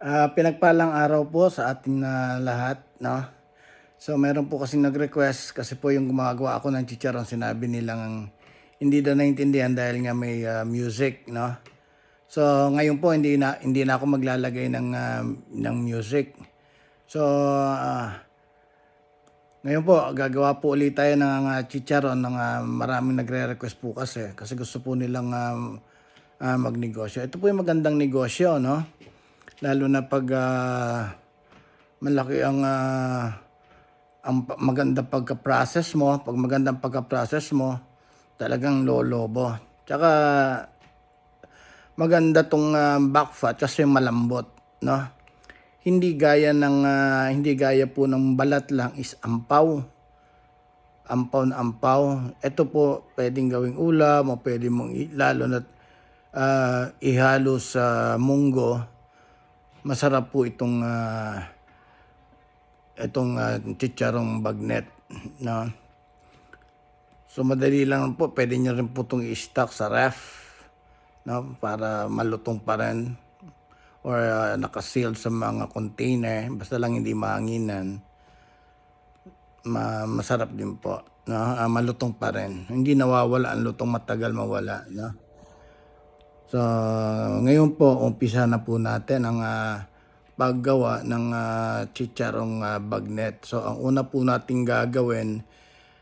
Pinagpalang araw po sa ating lahat, 'no. So, meron po kasing nag-request kasi po yung gumagawa ako ng chicharon sinabi nilang hindi daw naintindihan dahil nga may, music, 'no. So, ngayon po hindi na ako maglalagay ng music. So, ngayon po gagawa po ulit tayo ng, chicharon ng, maraming nagre-request po kasi gusto po nilang, magnegosyo. Ito po yung magandang negosyo, 'no, lalo na 'pag, malaki ang maganda pagka-process mo, 'pag magandang pagka-process mo, talagang lolobo. Tsaka maganda 'tong, back fat kasi malambot, 'no. Hindi gaya po ng balat lang is ampaw, ampaw na ampaw. Ito po puwedeng gawing ulam o puwede mong lalo na't, ihalo sa munggo. Masarap po itong chicharong bagnet, 'no. So, madali lang po, puwede niyo rin po 'tong i-stock sa ref, 'no, para malutong pa rin or, naka-sealed sa mga container basta lang hindi mahanginan. Masarap din po, 'no, malutong pa rin. Hindi nawawala ang lutong, matagal mawala, 'no. So, ngayon po umpisa na po natin ang, paggawa ng, chicharong, bagnet. So, ang una po nating gagawin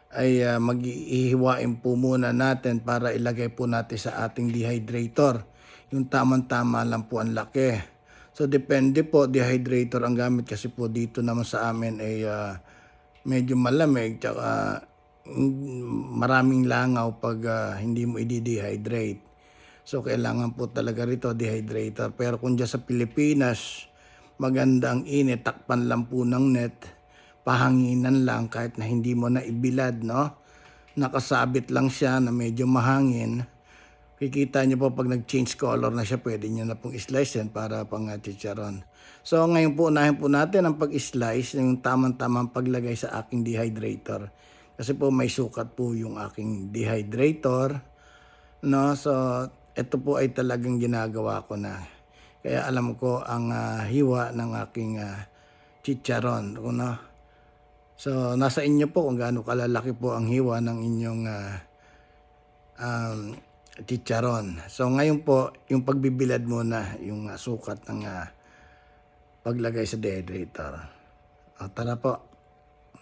ay, hihiwain po muna natin para ilagay po natin sa ating dehydrator. Yung tamang-tama lang po ang laki. So, depende po, dehydrator ang gamit kasi po dito naman sa amin ay, medyo malamig tsaka, maraming langaw 'pag, hindi mo i-de-dehydrate. So, kailangan po talaga rito dehydrator. Pero kung diyan sa Pilipinas, maganda ang init, takpan lang po ng net, pahanginan lang kahit na hindi mo na ibilad, 'no. Nakasabit lang siya na medyo mahangin. Kikita niyo po 'pag nag-change color na siya, puwede niyo na pong i-slice yan para pang, chicharon. So, ngayon po unahin po natin ang pag-slice, yung tamang-tamang paglagay sa aking dehydrator. Kasi po may sukat po yung aking dehydrator, 'no. So, ito po ay talagang ginagawa ko na. Kaya alam ko ang, hiwa ng aking, chicharon, 'no. So, nasa inyo po kung gaano kalalaki po ang hiwa ng inyong, chicharon. So, ngayon po yung pagbibilad muna, yung, sukat ng, paglagay sa dehydrator. O, tara po.